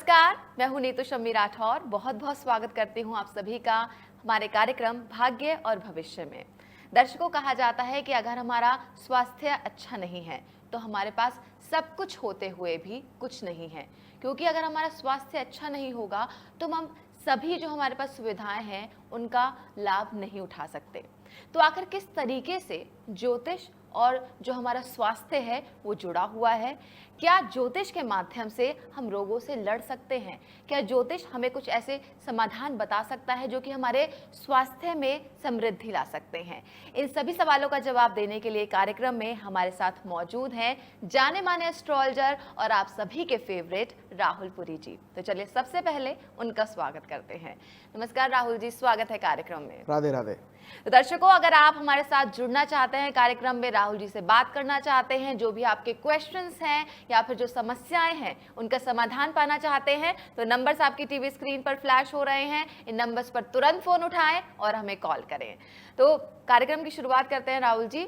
नमस्कार, मैं हूं नीतू शम्मी राठौर। बहुत बहुत स्वागत करती हूं आप सभी का हमारे कार्यक्रम भाग्य और भविष्य में। दर्शकों, कहा जाता है कि अगर हमारा स्वास्थ्य अच्छा नहीं है तो हमारे पास सब कुछ होते हुए भी कुछ नहीं है, क्योंकि अगर हमारा स्वास्थ्य अच्छा नहीं होगा तो हम सभी जो हमारे पास सुविधाएं हैं उनका लाभ नहीं उठा सकते। तो आखिर किस तरीके से ज्योतिष और जो हमारा स्वास्थ्य है वो जुड़ा हुआ है? क्या ज्योतिष के माध्यम से हम रोगों से लड़ सकते हैं? क्या ज्योतिष हमें कुछ ऐसे समाधान बता सकता है जो कि हमारे स्वास्थ्य में समृद्धि ला सकते हैं? इन सभी सवालों का जवाब देने के लिए कार्यक्रम में हमारे साथ मौजूद हैं जाने माने एस्ट्रोलॉजर और आप सभी के फेवरेट राहुल पुरी जी। तो चलिए सबसे पहले उनका स्वागत करते हैं। नमस्कार राहुल जी, स्वागत है कार्यक्रम में। राधे राधे। तो दर्शकों, अगर आप हमारे साथ जुड़ना चाहते हैं कार्यक्रम में, राहुल जी से बात करना चाहते हैं, जो भी आपके क्वेश्चंस हैं या फिर जो समस्याएं हैं उनका समाधान पाना चाहते हैं, तो नंबर्स आपकी टीवी स्क्रीन पर फ्लैश हो रहे हैं। इन नंबर्स पर तुरंत फोन उठाएं और हमें कॉल करें। तो कार्यक्रम की शुरुआत करते हैं राहुल जी।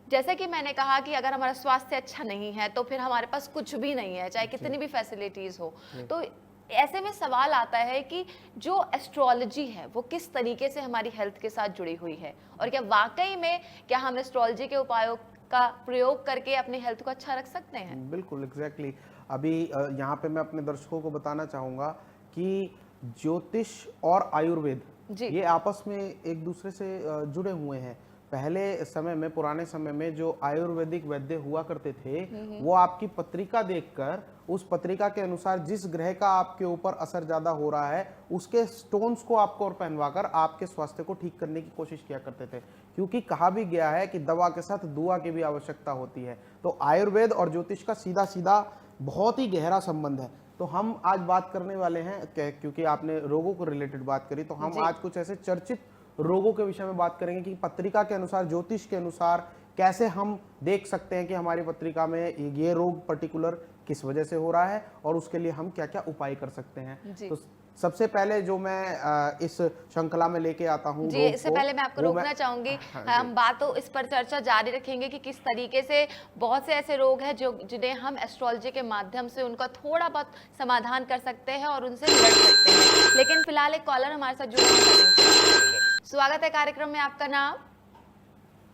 जैसे कि मैंने कहा कि अगर हमारा स्वास्थ्य अच्छा नहीं है तो फिर हमारे पास कुछ भी नहीं है, चाहे कितनी भी फैसिलिटीज हो। तो ऐसे में सवाल आता है कि जो एस्ट्रोलॉजी है वो किस तरीके से हमारी हेल्थ के साथ जुड़ी हुई है, और क्या वाकई में क्या हम एस्ट्रोलॉजी के उपायों का प्रयोग करके अपनी हेल्थ को अच्छा रख सकते हैं? बिल्कुल एग्जैक्टली। अभी यहाँ पे मैं अपने दर्शकों को बताना चाहूँगा कि ज्योतिष और आयुर्वेद ये आपस में एक दूसरे से जुड़े हुए हैं। पहले समय में, पुराने समय में जो आयुर्वेदिक वैद्य हुआ करते थे वो आपकी पत्रिका देखकर उस पत्रिका के अनुसार जिस ग्रह का आपके ऊपर असर ज्यादा हो रहा है उसके स्टोन्स को आपको और पहनवाकर आपके स्वास्थ्य को ठीक करने की कोशिश किया करते थे, क्योंकि कहा भी गया है कि दवा के साथ दुआ की भी आवश्यकता होती है। तो आयुर्वेद और ज्योतिष का सीधा सीधा बहुत ही गहरा संबंध है। तो हम आज बात करने वाले हैं, क्योंकि आपने रोगों को रिलेटेड बात करी, तो हम आज कुछ ऐसे चर्चित रोगों के विषय में बात करेंगे कि पत्रिका के अनुसार, ज्योतिष के अनुसार कैसे हम देख सकते हैं कि हमारी पत्रिका में ये रोग पर्टिकुलर किस वजह से हो रहा है और उसके लिए हम क्या क्या उपाय कर सकते हैं। तो सबसे पहले जो मैं इस श्रृंखला में लेके आता हूँ, जी, इससे पहले मैं आपको रोकना चाहूंगी। हम बात तो इस पर चर्चा जारी रखेंगे कि किस तरीके से बहुत से ऐसे रोग हैं जो जिन्हें हम एस्ट्रोलॉजी के माध्यम से उनका थोड़ा बहुत समाधान कर सकते हैं और उनसे लड़ सकते हैं। लेकिन फिलहाल एक कॉलर हमारे साथ जुड़े हैं। स्वागत है कार्यक्रम में, आपका नाम?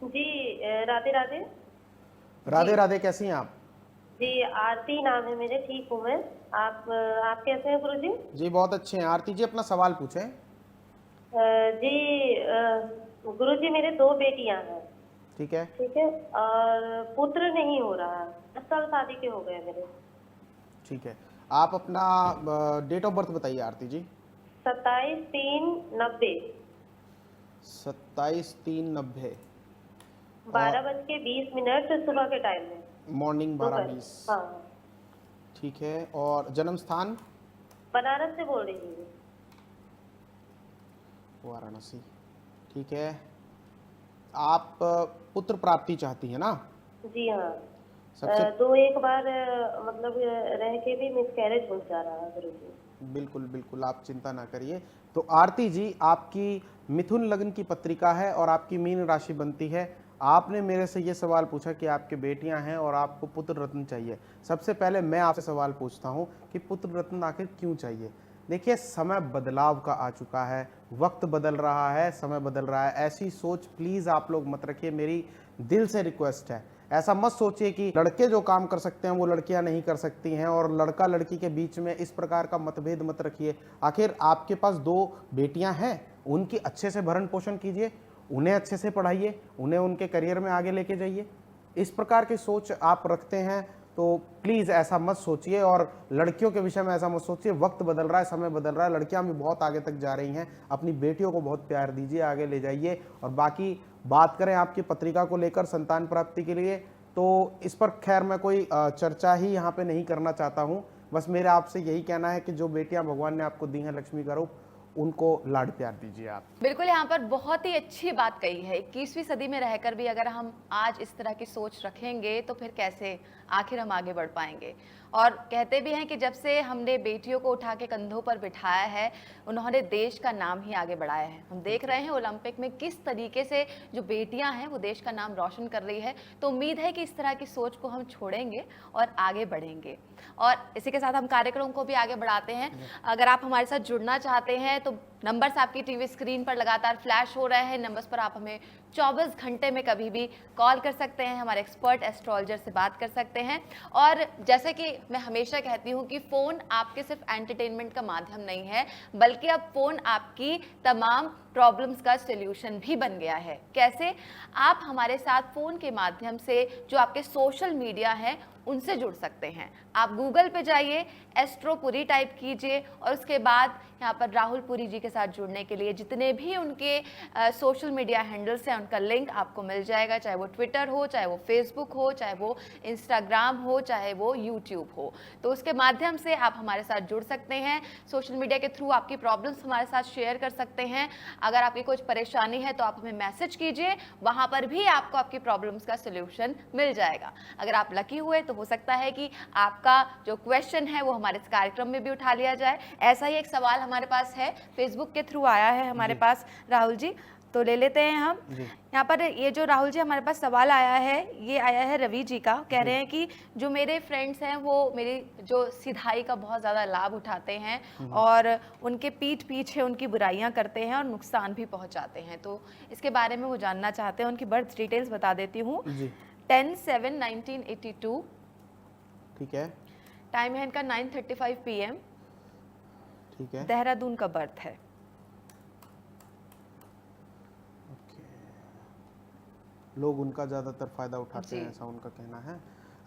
जी राधे राधे। राधे राधे, कैसी हैं आप? जी आरती नाम है मेरे। ठीक हूँ मैं। आप कैसे हैं गुरुजी? जी बहुत अच्छे हैं। आरती जी अपना सवाल पूछें। जी गुरुजी, मेरे 2 बेटियां हैं। ठीक है। ठीक है, और पुत्र नहीं हो रहा। 10 साल शादी के हो गए मेरे। ठीक है, आप अपना डेट ऑफ बर्थ बताइए आरती जी। 27/3/90। 27/3/90। 12:20 सुबह के टाइम में, मॉर्निंग 12:20। हाँ। ठीक है, और जन्म स्थान? बनारस से बोल रही हूँ। वाराणसी। ठीक है, आप पुत्र प्राप्ति चाहती हैं ना? जी हाँ। सबसे तो एक बार मतलब रह के भी मिसकैरेज हो जा रहा है गुरुजी। बिल्कुल बिल्कुल, आप चिंता ना करिए। तो आरती जी, आपकी मिथुन लग्न की पत्रिका है और आपकी मीन राशि बनती है। आपने मेरे से ये सवाल पूछा कि आपके बेटियां हैं और आपको पुत्र रत्न चाहिए। सबसे पहले मैं आपसे सवाल पूछता हूं कि पुत्र रत्न आखिर क्यों चाहिए? देखिए, समय बदलाव का आ चुका है, वक्त बदल रहा है, समय बदल रहा है। ऐसी सोच प्लीज आप लोग मत रखिए, मेरी दिल से रिक्वेस्ट है। ऐसा मत सोचिए कि लड़के जो काम कर सकते हैं वो लड़कियां नहीं कर सकती हैं, और लड़का लड़की के बीच में इस प्रकार का मतभेद मत रखिए। आखिर आपके पास 2 बेटियां हैं, उनकी अच्छे से भरण पोषण कीजिए, उन्हें अच्छे से पढ़ाइए, उन्हें उनके करियर में आगे लेके जाइए। इस प्रकार की सोच आप रखते हैं तो प्लीज़ ऐसा मत सोचिए, और लड़कियों के विषय में ऐसा मत सोचिए। वक्त बदल रहा है, समय बदल रहा है, लड़कियां भी बहुत आगे तक जा रही हैं। अपनी बेटियों को बहुत प्यार दीजिए, आगे ले जाइए। और बाकी बात करें आपकी पत्रिका को लेकर संतान प्राप्ति के लिए, तो इस पर खैर मैं कोई चर्चा ही यहाँ पे नहीं करना चाहता हूँ। बस मेरा आपसे यही कहना है कि जो बेटियाँ भगवान ने आपको दी हैं लक्ष्मी का रूप, उनको लाड प्यार दीजिए आप। बिल्कुल, यहाँ पर बहुत ही अच्छी बात कही है। 21वीं सदी में रहकर भी अगर हम आज इस तरह की सोच रखेंगे तो फिर कैसे आखिर हम आगे बढ़ पाएंगे। और कहते भी हैं कि जब से हमने बेटियों को उठा के कंधों पर बिठाया है, उन्होंने देश का नाम ही आगे बढ़ाया है। हम देख रहे हैं ओलंपिक में किस तरीके से जो बेटियां हैं वो देश का नाम रोशन कर रही है। तो उम्मीद है कि इस तरह की सोच को हम छोड़ेंगे और आगे बढ़ेंगे। और इसी के साथ हम कार्यक्रम को भी आगे बढ़ाते हैं। अगर आप हमारे साथ जुड़ना चाहते हैं तो नंबर्स आपकी टीवी स्क्रीन पर लगातार फ्लैश हो रहे हैं। नंबर्स पर आप हमें 24 घंटे में कभी भी कॉल कर सकते हैं, हमारे एक्सपर्ट एस्ट्रोलॉजर से बात कर सकते हैं। और जैसे कि मैं हमेशा कहती हूँ कि फ़ोन आपके सिर्फ एंटरटेनमेंट का माध्यम नहीं है, बल्कि अब फ़ोन आपकी तमाम प्रॉब्लम्स का सॉल्यूशन भी बन गया है। कैसे? आप हमारे साथ फ़ोन के माध्यम से जो आपके सोशल मीडिया हैं उनसे जुड़ सकते हैं। आप गूगल पे जाइए, एस्ट्रोपुरी टाइप कीजिए और उसके बाद यहाँ पर राहुल पुरी जी के साथ जुड़ने के लिए जितने भी उनके सोशल मीडिया हैंडल्स हैं उनका लिंक आपको मिल जाएगा, चाहे वो ट्विटर हो, चाहे वो फेसबुक हो, चाहे वो इंस्टाग्राम हो, चाहे वो यूट्यूब हो। तो उसके माध्यम से आप हमारे साथ जुड़ सकते हैं। सोशल मीडिया के थ्रू आपकी प्रॉब्लम्स हमारे साथ शेयर कर सकते हैं। अगर आपकी कुछ परेशानी है तो आप हमें मैसेज कीजिए, वहाँ पर भी आपको आपकी प्रॉब्लम्स का सोल्यूशन मिल जाएगा। अगर आप लकी हुए तो हो सकता है कि आपका जो क्वेश्चन है वो हमारे इस कार्यक्रम में भी उठा लिया जाए। ऐसा ही एक सवाल हमारे पास है, फेसबुक के थ्रू आया है हमारे पास राहुल जी, तो ले लेते हैं हम। यहाँ पर ये जो राहुल जी हमारे पास सवाल आया है, ये आया है रवि जी का। कह रहे हैं कि जो मेरे फ्रेंड्स हैं वो मेरी जो सिधाई का बहुत ज़्यादा लाभ उठाते हैं और उनके पीठ पीछे उनकी बुराइयां करते हैं और नुकसान भी पहुंचाते हैं। तो इसके बारे में वो जानना चाहते हैं। उनकी बर्थ डिटेल्स बता देती हूँ। 10/7/1982, ठीक है, टाइम है इनका 9:35 PM, ठीक है, देहरादून का बर्थ है। लोग उनका ज्यादातर फायदा उठाते हैं, ऐसा उनका कहना है।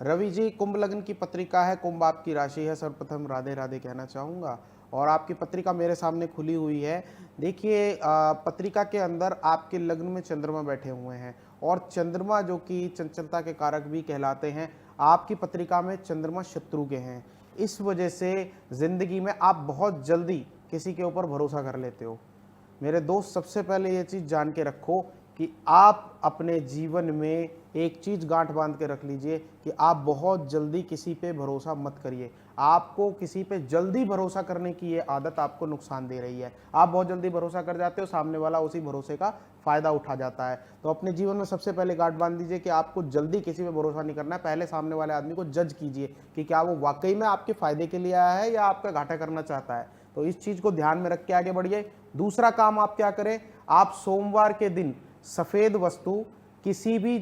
रवि जी, कुंभ लग्न की पत्रिका है, कुंभ आपकी राशि है। सर्वप्रथम राधे राधे कहना चाहूँगा और आपकी पत्रिका मेरे सामने खुली हुई है। देखिए, पत्रिका के अंदर आपके लग्न में चंद्रमा बैठे हुए हैं और चंद्रमा जो कि चंचलता के कारक भी कहलाते हैं, आपकी पत्रिका में चंद्रमा शत्रु के हैं। इस वजह से जिंदगी में आप बहुत जल्दी किसी के ऊपर भरोसा कर लेते हो। मेरे दोस्त, सबसे पहले ये चीज़ जान के रखो कि आप अपने जीवन में एक चीज़ गांठ बांध के रख लीजिए कि आप बहुत जल्दी किसी पे भरोसा मत करिए। आपको किसी पे जल्दी भरोसा करने की ये आदत आपको नुकसान दे रही है। आप बहुत जल्दी भरोसा कर जाते हो, सामने वाला उसी भरोसे का फ़ायदा उठा जाता है। तो अपने जीवन में सबसे पहले गांठ बांध दीजिए कि आपको जल्दी किसी पे भरोसा नहीं करना है। पहले सामने वाले आदमी को जज कीजिए कि क्या वो वाकई में आपके फ़ायदे के लिए आया है या आपका घाटा करना चाहता है। तो इस चीज़ को ध्यान में रख के आगे बढ़िए। दूसरा काम आप क्या करें, आप सोमवार के दिन सफ़ेद वस्तु किसी भी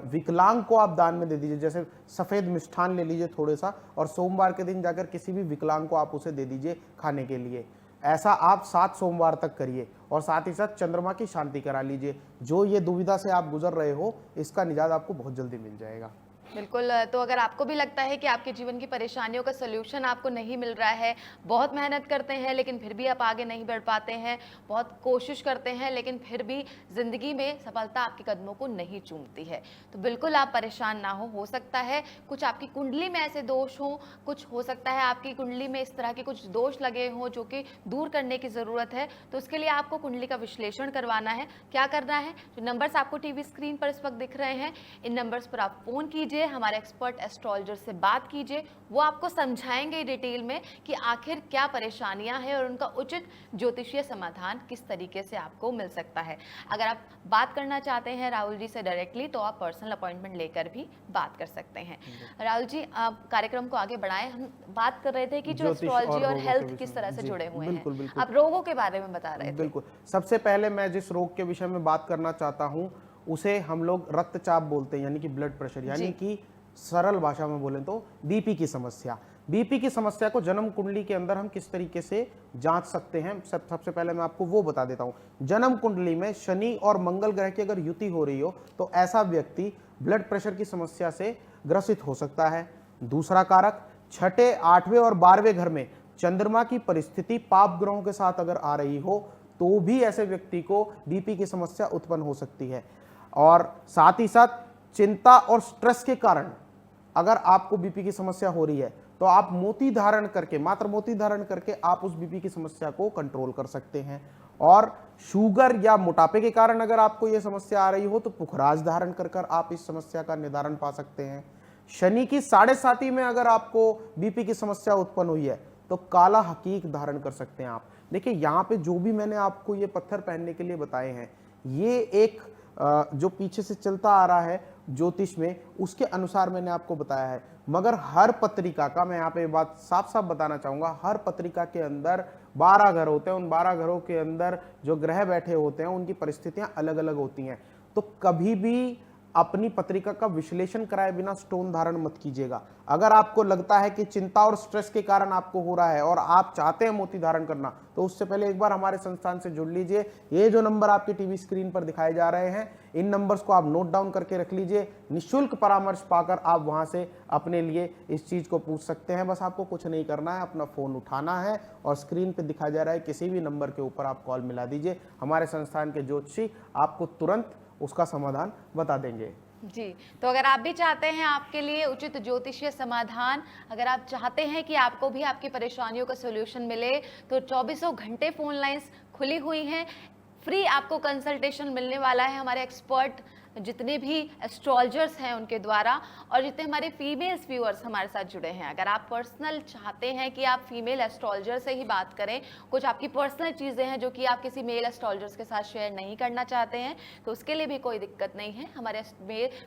विकलांग को आप दान में दे दीजिए। जैसे सफ़ेद मिष्ठान ले लीजिए थोड़े सा और सोमवार के दिन जाकर किसी भी विकलांग को आप उसे दे दीजिए खाने के लिए। ऐसा आप 7 सोमवार तक करिए और साथ ही साथ चंद्रमा की शांति करा लीजिए। जो ये दुविधा से आप गुजर रहे हो, इसका निजात आपको बहुत जल्दी मिल जाएगा। बिल्कुल। तो अगर आपको भी लगता है कि आपके जीवन की परेशानियों का सलूशन आपको नहीं मिल रहा है, बहुत मेहनत करते हैं लेकिन फिर भी आप आगे नहीं बढ़ पाते हैं, बहुत कोशिश करते हैं लेकिन फिर भी ज़िंदगी में सफलता आपके कदमों को नहीं चूमती है, तो बिल्कुल आप परेशान ना हो सकता है कुछ आपकी कुंडली में ऐसे दोष हों, कुछ हो सकता है आपकी कुंडली में इस तरह के कुछ दोष लगे हों जो कि दूर करने की ज़रूरत है। तो उसके लिए आपको कुंडली का विश्लेषण करवाना है। क्या करना है, जो नंबर्स आपको टीवी स्क्रीन पर इस वक्त दिख रहे हैं, इन नंबर्स पर आप फ़ोन कीजिए, हमारे एक्सपर्ट एस्ट्रोलॉजर से बात कीजिए। वो आपको समझाएंगे डिटेल में कि आखिर क्या परेशानियां हैं और उनका उचित ज्योतिषीय समाधान किस तरीके से आपको मिल सकता है। अगर आप बात करना चाहते हैं राहुल जी से डायरेक्टली तो आप पर्सनल अपॉइंटमेंट लेकर भी बात कर सकते हैं। राहुल जी, आप कार्यक्रम को आगे बढ़ाएं। हम बात कर रहे थे कि जो एस्ट्रोलॉजी और हेल्थ किस तरह से जुड़े हुए हैं, आप रोगों के बारे में बता रहे थे। बिल्कुल। सबसे पहले मैं जिस रोग के विषय में बात करना चाहता हूँ उसे हम लोग रक्तचाप बोलते हैं, यानी कि ब्लड प्रेशर, यानी कि सरल भाषा में बोलें तो बीपी की समस्या। बीपी की समस्या को जन्म कुंडली के अंदर हम किस तरीके से जांच सकते हैं, सबसे पहले मैं आपको वो बता देता हूं। जन्म कुंडली में शनि और मंगल ग्रह की अगर युति हो रही हो तो ऐसा व्यक्ति ब्लड प्रेशर की समस्या से ग्रसित हो सकता है। दूसरा कारक, छठे, 8वें और 12वें घर में चंद्रमा की परिस्थिति पाप ग्रहों के साथ अगर आ रही हो तो भी ऐसे व्यक्ति को बीपी की समस्या उत्पन्न हो सकती है। और साथ ही साथ चिंता और स्ट्रेस के कारण अगर आपको बीपी की समस्या हो रही है तो तो आप मोती धारण करके, मात्र मोती धारण करके आप उस बीपी की समस्या को कंट्रोल कर सकते हैं। और शुगर या मोटापे के कारण अगर आपको यह समस्या आ रही हो तो पुखराज धारण कर कर आप इस समस्या का निदान पा सकते हैं। शनि की 7.5 में अगर आपको बीपी की समस्या उत्पन्न हुई है तो काला हकीक धारण कर सकते हैं आप। देखिए यहाँ पे जो भी मैंने आपको ये पत्थर पहनने के लिए बताए हैं, ये एक जो पीछे से चलता आ रहा है ज्योतिष में, उसके अनुसार मैंने आपको बताया है। मगर हर पत्रिका का, मैं यहाँ पे बात साफ साफ बताना चाहूंगा, हर पत्रिका के अंदर 12 घर होते हैं। उन 12 घरों के अंदर जो ग्रह बैठे होते हैं उनकी परिस्थितियां अलग अलग होती हैं। तो कभी भी अपनी पत्रिका का विश्लेषण कराए बिना स्टोन धारण मत कीजिएगा। अगर आपको लगता है कि चिंता और स्ट्रेस के कारण आपको हो रहा है और आप चाहते हैं मोती धारण करना, तो उससे पहले एक बार हमारे संस्थान से जुड़ लीजिए। ये जो नंबर आपके टीवी स्क्रीन पर दिखाए जा रहे हैं, इन नंबर्स को आप नोट डाउन करके रख लीजिए। निःशुल्क परामर्श पाकर आप वहां से अपने लिए इस चीज को पूछ सकते हैं। बस आपको कुछ नहीं करना है, अपना फोन उठाना है और स्क्रीन पे दिखाया जा रहा है किसी भी नंबर के ऊपर आप कॉल मिला दीजिए। हमारे संस्थान के ज्योतिषी आपको तुरंत उसका समाधान बता देंगे। जी, तो अगर आप भी चाहते हैं आपके लिए उचित ज्योतिषीय समाधान, अगर आप चाहते हैं कि आपको भी आपकी परेशानियों का सॉल्यूशन मिले, तो 24 घंटे फोन लाइंस खुली हुई हैं। फ्री आपको कंसल्टेशन मिलने वाला है हमारे एक्सपर्ट जितने भी एस्ट्रोलॉजर्स हैं उनके द्वारा, और जितने हमारे फीमेल्स व्यूअर्स हमारे साथ जुड़े हैं। अगर आप पर्सनल चाहते हैं कि आप फीमेल एस्ट्रोलॉजर से ही बात करें, कुछ आपकी पर्सनल चीज़ें हैं जो कि आप किसी मेल एस्ट्रोलॉजर्स के साथ शेयर नहीं करना चाहते हैं, तो उसके लिए भी कोई दिक्कत नहीं है। हमारे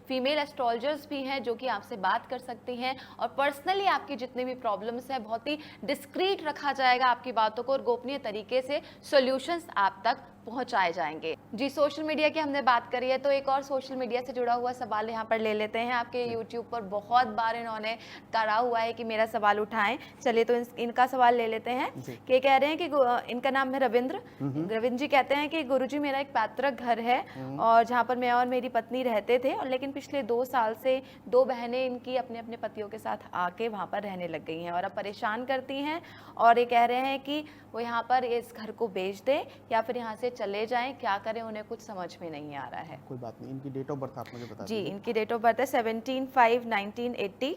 फीमेल एस्ट्रोलॉजर्स भी हैं जो कि आपसे बात कर सकती हैं, और पर्सनली आपकी जितनी भी प्रॉब्लम्स हैं बहुत ही डिस्क्रीट रखा जाएगा आपकी बातों को, और गोपनीय तरीके से सॉल्यूशंस आप तक पहुंचाए जाएंगे। जी, सोशल मीडिया की हमने बात करी है, तो एक और सोशल मीडिया से जुड़ा हुआ सवाल यहाँ पर ले लेते हैं। आपके यूट्यूब पर बहुत बार इन्होंने करा हुआ है कि मेरा सवाल उठाएं। चलिए, तो इनका सवाल ले लेते हैं कि कह रहे हैं कि इनका नाम है रविंद्र। रविंद्र जी कहते हैं कि गुरुजी, मेरा एक पैतृक घर है और जहाँ पर मैं और मेरी पत्नी रहते थे, और लेकिन पिछले 2 साल से 2 बहनें इनकी अपने अपने पतियों के साथ आके वहाँ पर रहने लग गई हैं और अब परेशान करती हैं, और ये कह रहे हैं कि वो यहाँ पर इस घर को बेच दें या फिर यहाँ से चले जाएं, क्या करें, उन्हें कुछ समझ में नहीं आ रहा है। कोई बात नहीं, इनकी डेट ऑफ बर्थ आप मुझे बता जी, दीजिए। इनकी डेट ऑफ बर्थ है 17/5/1980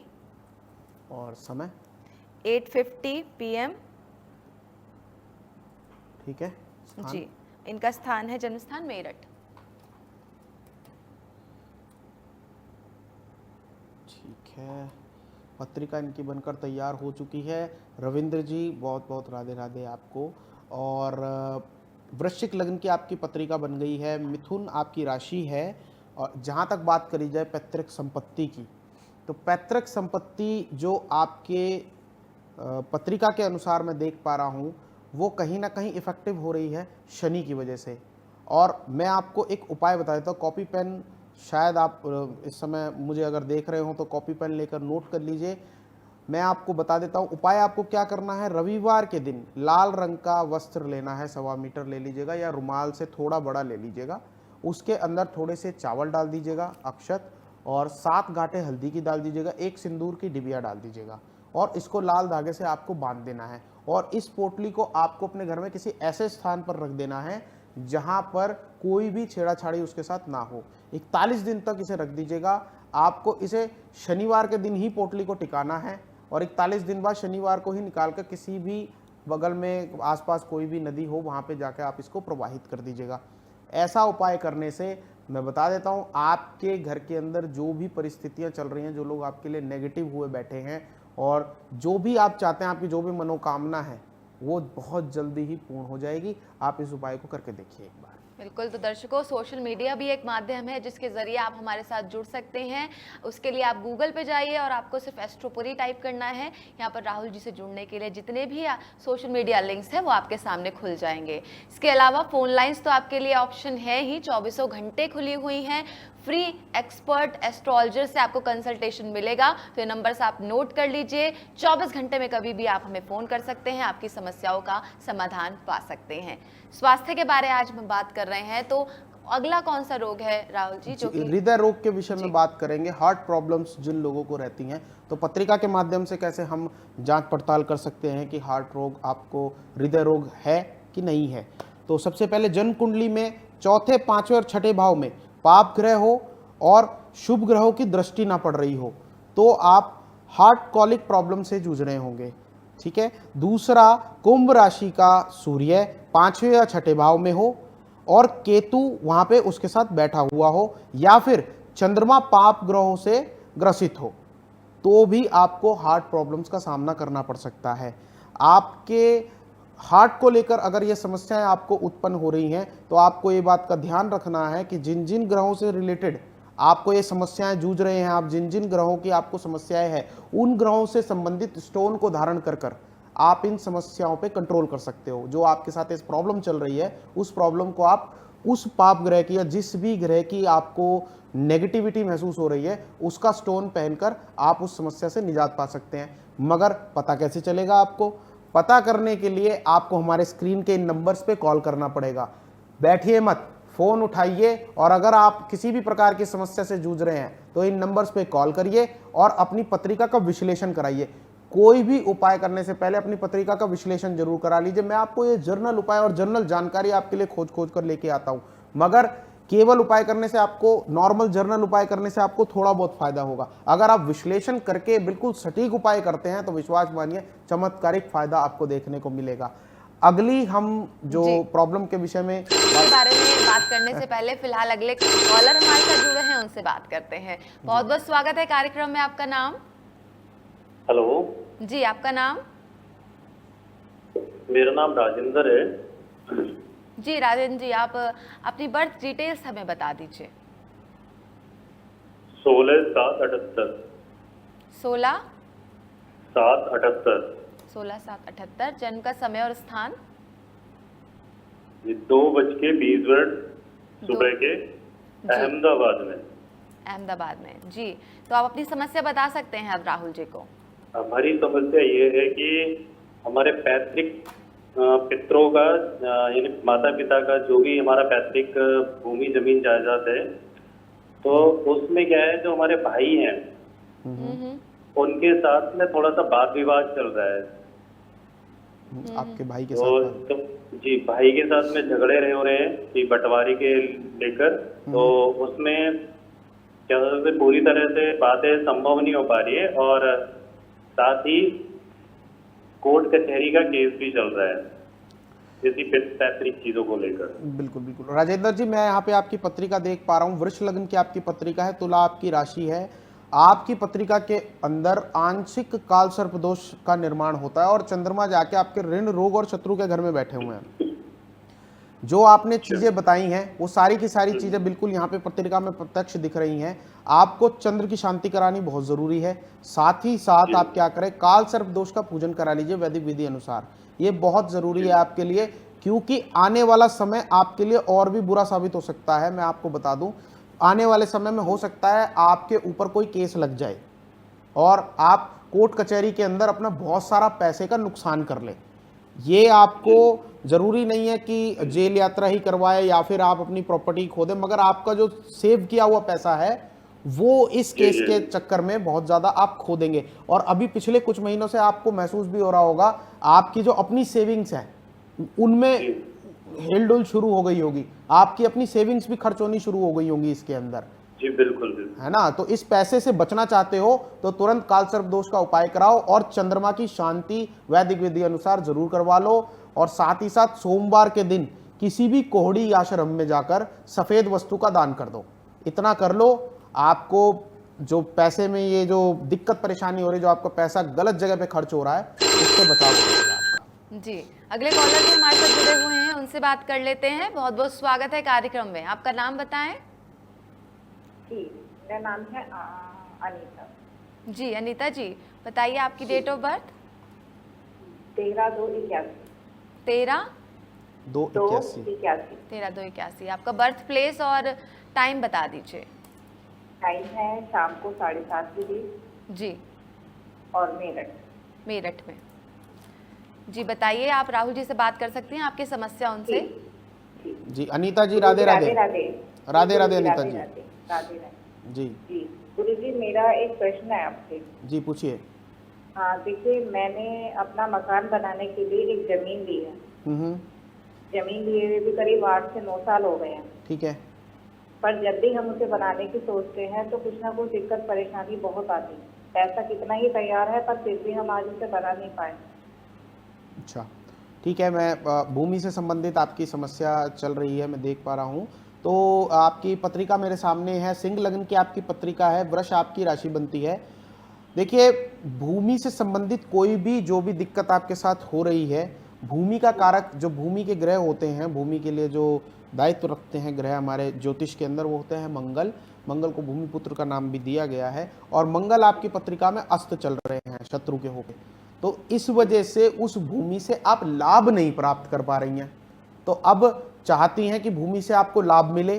और समय 8:50 PM। ठीक है। जी, इनका स्थान है, जन्म स्थान मेरठ। ठीक है, पत्रिका इनकी बनकर तैयार हो चुकी है। रविंद्र जी, बहुत बहुत राधे राधे आपको। और वृश्चिक लग्न की आपकी पत्रिका बन गई है, मिथुन आपकी राशि है। और जहाँ तक बात करी जाए पैतृक संपत्ति की, तो पैतृक संपत्ति जो आपके पत्रिका के अनुसार मैं देख पा रहा हूँ, वो कहीं ना कहीं इफेक्टिव हो रही है शनि की वजह से। और मैं आपको एक उपाय बता देता हूँ। कॉपी पेन, शायद आप इस समय मुझे अगर देख रहे हो तो कॉपी पेन लेकर नोट कर लीजिए। मैं आपको बता देता हूँ उपाय। आपको क्या करना है, रविवार के दिन लाल रंग का वस्त्र लेना है, 1.25 मीटर ले लीजिएगा, या रुमाल से थोड़ा बड़ा ले लीजिएगा। उसके अंदर थोड़े से चावल डाल दीजिएगा, अक्षत, और 7 गांठें हल्दी की डाल दीजिएगा, 1 सिंदूर की डिबिया डाल दीजिएगा, और इसको लाल धागे से आपको बांध देना है। और इस पोटली को आपको अपने घर में किसी ऐसे स्थान पर रख देना है जहां पर कोई भी छेड़ाछाड़ी उसके साथ ना हो। 41 दिन तक इसे रख दीजिएगा। आपको इसे शनिवार के दिन ही पोटली को टिकाना है, और 41 दिन बाद शनिवार को ही निकालकर किसी भी बगल में आसपास कोई भी नदी हो वहाँ पे जाकर आप इसको प्रवाहित कर दीजिएगा। ऐसा उपाय करने से मैं बता देता हूँ, आपके घर के अंदर जो भी परिस्थितियाँ चल रही हैं, जो लोग आपके लिए नेगेटिव हुए बैठे हैं, और जो भी आप चाहते हैं, आपकी जो भी मनोकामना है, वो बहुत जल्दी ही पूर्ण हो जाएगी। आप इस उपाय को करके देखिए एक बार। बिल्कुल, तो दर्शकों, सोशल मीडिया भी एक माध्यम है जिसके ज़रिए आप हमारे साथ जुड़ सकते हैं। उसके लिए आप गूगल पे जाइए और आपको सिर्फ एस्ट्रोपुरी टाइप करना है। यहाँ पर राहुल जी से जुड़ने के लिए जितने भी सोशल मीडिया लिंक्स हैं वो आपके सामने खुल जाएंगे। इसके अलावा फ़ोन लाइन्स तो आपके लिए ऑप्शन है ही, 24 घंटे खुली हुई हैं। फ्री एक्सपर्ट एस्ट्रोलॉजर से आपको कंसल्टेशन मिलेगा, तो ये नंबर्स आप नोट कर लीजिए। 24 घंटे में कभी भी आप हमें फ़ोन कर सकते हैं, आपकी समस्याओं का समाधान पा सकते हैं। स्वास्थ्य के बारे में आज हम बात कर रहे हैं, तो अगला कौन सा रोग है राहुल जी? जो हृदय रोग के विषय में बात करेंगे। हार्ट प्रॉब्लम्स जिन लोगों को रहती हैं, तो पत्रिका के माध्यम से कैसे हम जांच पड़ताल कर सकते हैं कि हार्ट रोग आपको हृदय रोग है कि नहीं है। तो सबसे पहले जन्म कुंडली में 4थे, 5वें और 6ठे भाव में पाप ग्रह हो और शुभ ग्रहों की दृष्टि ना पड़ रही हो, तो आप हार्ट कॉलिक प्रॉब्लम से जूझ रहे होंगे। ठीक है। दूसरा, कुंभ राशि का सूर्य 5वें या 6ठे भाव में हो और केतु वहां पे उसके साथ बैठा हुआ हो, या फिर चंद्रमा पाप ग्रहों से ग्रसित हो, तो भी आपको हार्ट प्रॉब्लम्स का सामना करना पड़ सकता है। आपके हार्ट को लेकर अगर ये समस्याएं आपको उत्पन्न हो रही हैं, तो आपको ये बात का ध्यान रखना है कि जिन जिन ग्रहों से रिलेटेड आपको ये समस्याएं जूझ रहे हैं, आप जिन जिन ग्रहों की आपको समस्याएं हैं, उन ग्रहों से संबंधित स्टोन को धारण कर आप इन समस्याओं पे कंट्रोल कर सकते हो। जो आपके साथ इस प्रॉब्लम चल रही है, उस प्रॉब्लम को आप उस पाप ग्रह की या जिस भी ग्रह की आपको नेगेटिविटी महसूस हो रही है, उसका स्टोन पहनकर आप उस समस्या से निजात पा सकते हैं। मगर पता कैसे चलेगा? आपको पता करने के लिए आपको हमारे स्क्रीन के इन नंबर्स पे कॉल करना पड़ेगा। बैठिए मत, फोन उठाइए, और अगर आप किसी भी प्रकार की समस्या से जूझ रहे हैं तो इन नंबर्स पे कॉल करिए और अपनी पत्रिका का विश्लेषण कराइए। कोई भी उपाय करने से पहले अपनी पत्रिका का विश्लेषण जरूर करा लीजिए। मैं आपको ये जर्नल उपाय और जर्नल जानकारी आपके लिए खोज कर लेके आता हूं, मगर केवल उपाय करने से आपको, नॉर्मल जर्नल उपाय करने से आपको थोड़ा बहुत फायदा होगा। अगर आप विश्लेषण करके बिल्कुल सटीक उपाय करते हैं तो विश्वास मानिए चमत्कारिक फायदा आपको देखने को मिलेगा। अगली हम जो प्रॉब्लम के विषय में इसके बारे में बात करने से पहले फिलहाल अगले कॉलर हमारे साथ जुड़े हैं, उनसे बात करते हैं। बहुत बहुत स्वागत है कार्यक्रम में। आपका नाम? हेलो जी, आपका नाम? मेरा नाम राजेंद्र है। जी राजेंद्र जी, आप अपनी बर्थ डिटेल्स हमें बता दीजिए। 16/7/78। 16/7/78। 16/7/78। 16/7/78। जन्म का समय और स्थान? 2:20 सुबह के अहमदाबाद में। अहमदाबाद में। जी, तो आप अपनी समस्या बता सकते हैं अब राहुल जी को। हमारी समस्या ये है कि हमारे पैतृक पितरों का, यानी माता पिता का जो भी हमारा पैतृक भूमि जमीन जायदाद है, तो उसमें क्या है, जो हमारे भाई हैं उनके साथ में थोड़ा सा वाद विवाद चल रहा है। आपके भाई के साथ तो जी, भाई के साथ में झगड़े रहे हो रहे हैं कि बंटवारी के लेकर, तो उसमें क्या होता है, पूरी तरह से बातें संभव नहीं हो पा रही है, और साथ ही कोर्ट कचहरी का केस भी चल रहा है इसी पैतृक चीजों को लेकर। बिल्कुल बिल्कुल राजेंद्र जी, मैं यहाँ पे आपकी पत्रिका देख पा रहा हूँ। वृष लग्न की आपकी पत्रिका है, तुला आपकी राशि है। आपकी पत्रिका के अंदर आंशिक काल सर्प दोष का निर्माण होता है और चंद्रमा जाके आपके ऋण, रोग और शत्रु के घर में बैठे हुए हैं। जो आपने चीजें बताई हैं वो सारी की सारी चीजें बिल्कुल यहाँ पे पत्रिका में प्रत्यक्ष दिख रही हैं। आपको चंद्र की शांति करानी बहुत जरूरी है। साथ ही साथ आप क्या करें, काल सर्प दोष का पूजन करा लीजिए वैदिक विधि अनुसार। ये बहुत जरूरी है आपके लिए, क्योंकि आने वाला समय आपके लिए और भी बुरा साबित हो सकता है। मैं आपको बता दूं, आने वाले समय में हो सकता है आपके ऊपर कोई केस लग जाए और आप कोर्ट कचहरी के अंदर अपना बहुत सारा पैसे का नुकसान कर ले। ये आपको जरूरी नहीं है कि जेल यात्रा ही करवाए या फिर आप अपनी प्रॉपर्टी खो दें, मगर आपका जो सेव किया हुआ पैसा है वो इस केस के चक्कर में बहुत ज्यादा आप खो देंगे। और अभी पिछले कुछ महीनों से आपको महसूस भी हो रहा होगा, आपकी जो अपनी सेविंग्स है उनमें हिलडुल शुरू हो गई होगी, आपकी अपनी सेविंग्स भी खर्च होनी शुरू हो गई होंगी इसके अंदर। जी बिल्कुल है ना। तो इस पैसे से बचना चाहते हो तो तुरंत काल सर्प दोष का उपाय कराओ और चंद्रमा की शांति वैदिक विधि अनुसार जरूर करवा लो। और साथ ही साथ सोमवार के दिन किसी भी कोहड़ी आश्रम में जाकर सफेद वस्तु का दान कर दो। इतना कर लो, आपको जो पैसे में ये जो दिक्कत परेशानी हो रही है, जो आपका पैसा गलत जगह पे खर्च हो रहा है, उससे बचाव हो जाएगा आपका। जी, अगले कॉलर भी हमारे साथ जुड़े हुए हैं, उनसे बात कर लेते हैं। बहुत बहुत स्वागत है कार्यक्रम में। आपका नाम बताएं। जी, मेरा नाम है अनीता। जी अनीता जी, बताइए आपकी डेट ऑफ बर्थ। 13/2/81। 13/2/81। 13/2/81। आपका बर्थ प्लेस और टाइम बता दीजिए। टाइम है शाम को 7:30 बजे। जी, और मेरठ में। जी बताइए, आप राहुल जी से बात कर सकती हैं, आपकी समस्या उनसे। जी अनीता जी, राधे राधे। राधे राधे अनीता जी। राधे राधे जी जी। गुरु जी, मेरा एक प्रश्न है आपसे। जी पूछिए। हाँ देखिए, मैंने अपना मकान बनाने के लिए एक जमीन ली है। जमीन लिए हुए भी करीब 8 से 9 साल हो गए हैं। ठीक है। पर जब भी हम उसे बनाने की सोचते हैं तो कुछ ना कुछ दिक्कत परेशानी बहुत आती है। पैसा कितना ही तैयार है, पर फिर भी हम आज उसे बना नहीं पाए। अच्छा, ठीक है। मैं भूमि से संबंधित आपकी समस्या चल रही है, मैं देख पा रहा हूँ। तो आपकी पत्रिका मेरे सामने है, सिंह लग्न की आपकी पत्रिका है, वृष आपकी राशि बनती है। देखिए, भूमि से संबंधित कोई भी जो भी दिक्कत आपके साथ हो रही है, भूमि का कारक जो भूमि के ग्रह होते हैं, भूमि के लिए जो दायित्व रखते हैं ग्रह हमारे ज्योतिष के अंदर, वो होते हैं मंगल। मंगल को भूमिपुत्र का नाम भी दिया गया है, और मंगल आपकी पत्रिका में अस्त चल रहे हैं शत्रु के होके। तो इस वजह से उस भूमि से आप लाभ नहीं प्राप्त कर पा रही हैं। तो अब चाहती हैं कि भूमि से आपको लाभ मिले,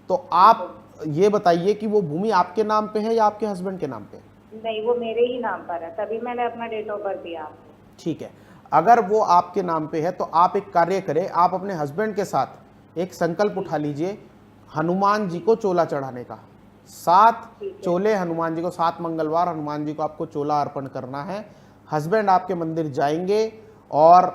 तो आप ये बताइए कि वो भूमि आपके नाम पे है या आपके हस्बैंड के नाम पे है? नहीं, वो मेरे ही नाम पर है, तभी मैंने अपना डेट ऑफ बर्थ दिया आपको। ठीक है, अगर वो आपके नाम पे है तो आप एक कार्य करें, आप अपने हस्बैंड के साथ एक संकल्प उठा लीजिए हनुमान जी को चोला चढ़ाने का। 7 चोले हनुमान जी को, 7 मंगलवार हनुमान जी को आपको चोला अर्पण करना है। हस्बैंड आपके मंदिर जाएंगे और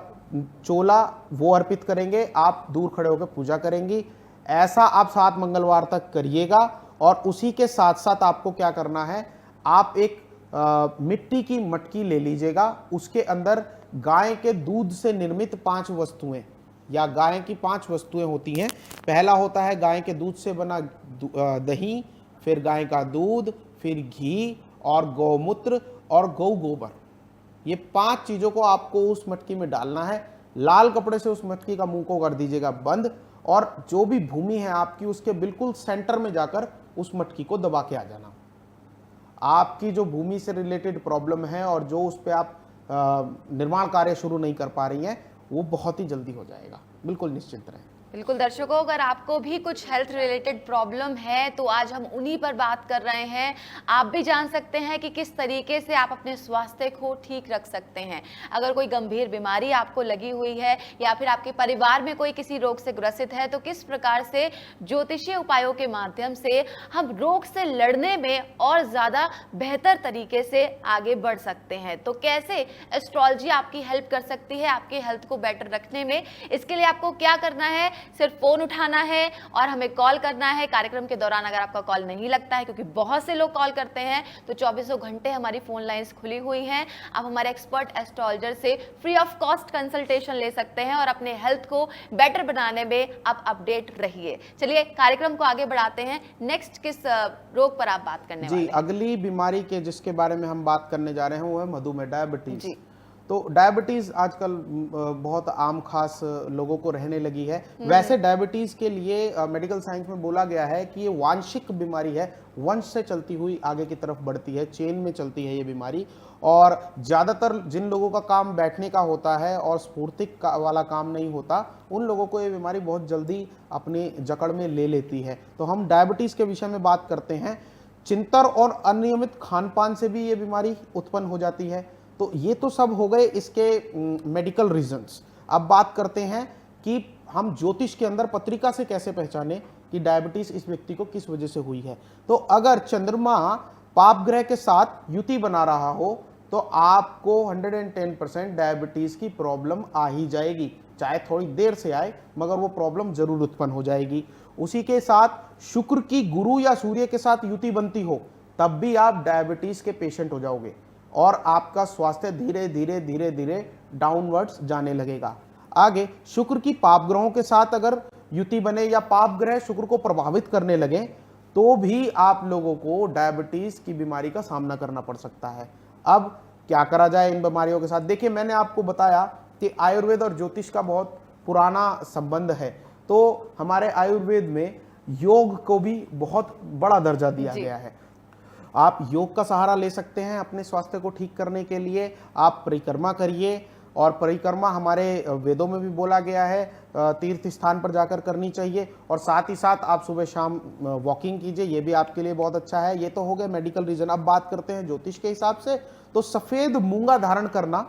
चोला वो अर्पित करेंगे, आप दूर खड़े होकर पूजा करेंगी। ऐसा आप 7 मंगलवार तक करिएगा। और उसी के साथ साथ आपको क्या करना है, आप एक मिट्टी की मटकी ले लीजिएगा, उसके अंदर गाय के दूध से निर्मित 5 वस्तुएं या गाय की 5 वस्तुएं होती हैं। पहला होता है गाय के दूध से बना दही, फिर गाय का दूध, फिर घी और गौमूत्र और गौ गोबर। ये 5 चीज़ों को आपको उस मटकी में डालना है। लाल कपड़े से उस मटकी का मुंह को कर दीजिएगा बंद, और जो भी भूमि है आपकी उसके बिल्कुल सेंटर में जाकर उस मटकी को दबा के आ जाना। आपकी जो भूमि से रिलेटेड प्रॉब्लम है और जो उस पर आप निर्माण कार्य शुरू नहीं कर पा रही हैं, वो बहुत ही जल्दी हो जाएगा। बिल्कुल निश्चिंत रहें। बिल्कुल दर्शकों, अगर आपको भी कुछ हेल्थ रिलेटेड प्रॉब्लम है तो आज हम उन्हीं पर बात कर रहे हैं। आप भी जान सकते हैं कि किस तरीके से आप अपने स्वास्थ्य को ठीक रख सकते हैं। अगर कोई गंभीर बीमारी आपको लगी हुई है या फिर आपके परिवार में कोई किसी रोग से ग्रसित है, तो किस प्रकार से ज्योतिषीय उपायों के माध्यम से हम रोग से लड़ने में और ज़्यादा बेहतर तरीके से आगे बढ़ सकते हैं। तो कैसे एस्ट्रोलॉजी आपकी हेल्प कर सकती है आपके हेल्थ को बेटर रखने में। इसके लिए आपको क्या करना है, सिर्फ फोन उठाना है और हमें कॉल करना है। कार्यक्रम के दौरान अगर आपका कॉल नहीं लगता है, क्योंकि बहुत से लोग कॉल करते हैं, तो 24 घंटे हमारी फोन लाइंस खुली हुई हैं। आप हमारे एक्सपर्ट एस्ट्रोलॉजर से फ्री ऑफ कॉस्ट कंसल्टेशन ले सकते हैं और अपने हेल्थ को बेटर बनाने में आप अपडेट रहिए। चलिए कार्यक्रम को आगे बढ़ाते हैं। नेक्स्ट किस रोग पर आप बात करने वाले हैं? अगली बीमारी के जिसके बारे में हम बात करने जा रहे हैं वो है मधुमेह, डायबिटीज। तो डायबिटीज आजकल बहुत आम खास लोगों को रहने लगी है। वैसे डायबिटीज के लिए मेडिकल साइंस में बोला गया है कि ये वांशिक बीमारी है, वंश से चलती हुई आगे की तरफ बढ़ती है, चेन में चलती है ये बीमारी। और ज़्यादातर जिन लोगों का काम बैठने का होता है और स्फूर्तिक वाला काम नहीं होता, उन लोगों को ये बीमारी बहुत जल्दी अपनी जकड़ में ले लेती है। तो हम डायबिटीज़ के विषय में बात करते हैं। चिंतर और अनियमित खान पान से भी ये बीमारी उत्पन्न हो जाती है। तो ये तो सब हो गए इसके मेडिकल रीजंस। अब बात करते हैं कि हम ज्योतिष के अंदर पत्रिका से कैसे पहचाने कि डायबिटीज इस व्यक्ति को किस वजह से हुई है। तो अगर चंद्रमा पाप ग्रह के साथ युति बना रहा हो तो आपको 110% डायबिटीज की प्रॉब्लम आ ही जाएगी, चाहे थोड़ी देर से आए मगर वो प्रॉब्लम जरूर उत्पन्न हो जाएगी। उसी के साथ शुक्र की गुरु या सूर्य के साथ युति बनती हो तब भी आप डायबिटीज के पेशेंट हो जाओगे और आपका स्वास्थ्य धीरे धीरे धीरे धीरे डाउनवर्ड्स जाने लगेगा। आगे शुक्र की पाप ग्रहों के साथ अगर युति बने या पाप ग्रह शुक्र को प्रभावित करने लगे तो भी आप लोगों को डायबिटीज की बीमारी का सामना करना पड़ सकता है। अब क्या करा जाए इन बीमारियों के साथ? देखिए, मैंने आपको बताया कि आयुर्वेद और ज्योतिष का बहुत पुराना संबंध है। तो हमारे आयुर्वेद में योग को भी बहुत बड़ा दर्जा दिया गया है। आप योग का सहारा ले सकते हैं अपने स्वास्थ्य को ठीक करने के लिए। आप परिक्रमा करिए, और परिक्रमा हमारे वेदों में भी बोला गया है तीर्थ स्थान पर जाकर करनी चाहिए। और साथ ही साथ आप सुबह शाम वॉकिंग कीजिए, ये भी आपके लिए बहुत अच्छा है। ये तो हो गए मेडिकल रीजन। अब बात करते हैं ज्योतिष के हिसाब से। तो सफ़ेद मूंगा धारण करना,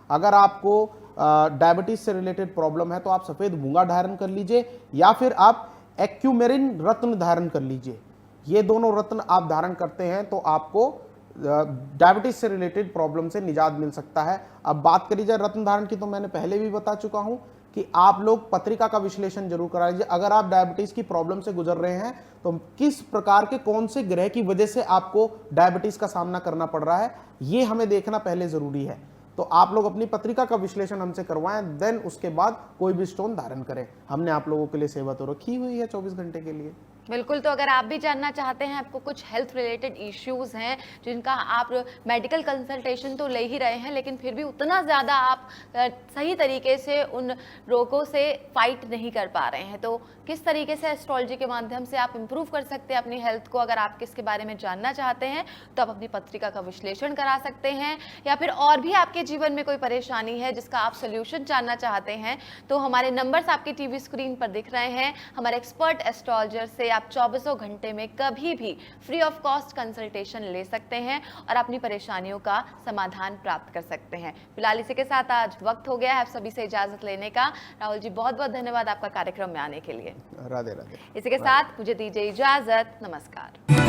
अगर आपको डायबिटीज से रिलेटेड प्रॉब्लम है तो आप सफ़ेद मूंगा धारण कर लीजिए, या फिर आप एक्यूमेरिन रत्न धारण कर लीजिए। ये दोनों रत्न आप धारण करते हैं तो आपको डायबिटीज से रिलेटेड प्रॉब्लम से निजात मिल सकता है। अब बात करी जाए रत्न धारण की, तो मैंने पहले भी बता चुका हूं कि आप लोग पत्रिका का विश्लेषण जरूर करा लीजिए। अगर आप डायबिटीज की प्रॉब्लम से गुजर रहे हैं तो किस प्रकार के कौन से ग्रह की वजह से आपको डायबिटीज का सामना करना पड़ रहा है, ये हमें देखना पहले जरूरी है। तो आप लोग अपनी पत्रिका का विश्लेषण हमसे करवाएं, देन उसके बाद कोई भी स्टोन धारण करें। हमने आप लोगों के लिए सेवा तो रखी हुई है 24 घंटे के लिए। बिल्कुल। तो अगर आप भी जानना चाहते हैं, आपको कुछ हेल्थ रिलेटेड इश्यूज हैं जिनका आप मेडिकल कंसल्टेशन तो ले ही रहे हैं, लेकिन फिर भी उतना ज़्यादा आप सही तरीके से उन रोगों से फाइट नहीं कर पा रहे हैं, तो किस तरीके से एस्ट्रोलॉजी के माध्यम से आप इम्प्रूव कर सकते हैं अपनी हेल्थ को, अगर आप इसके बारे में जानना चाहते हैं तो आप अपनी पत्रिका का विश्लेषण करा सकते हैं। या फिर और भी आपके जीवन में कोई परेशानी है जिसका आप सोल्यूशन जानना चाहते हैं, तो हमारे नंबर्स आपकी टीवी स्क्रीन पर दिख रहे हैं। हमारे एक्सपर्ट एस्ट्रोलॉजर से आप 24 घंटे में कभी भी फ्री ऑफ कॉस्ट कंसल्टेशन ले सकते हैं और अपनी परेशानियों का समाधान प्राप्त कर सकते हैं। फिलहाल इसी के साथ आज वक्त हो गया है आप सभी से इजाजत लेने का। राहुल जी, बहुत बहुत धन्यवाद आपका कार्यक्रम में आने के लिए। राधे राधे। इसी के साथ मुझे दीजिए इजाजत, नमस्कार।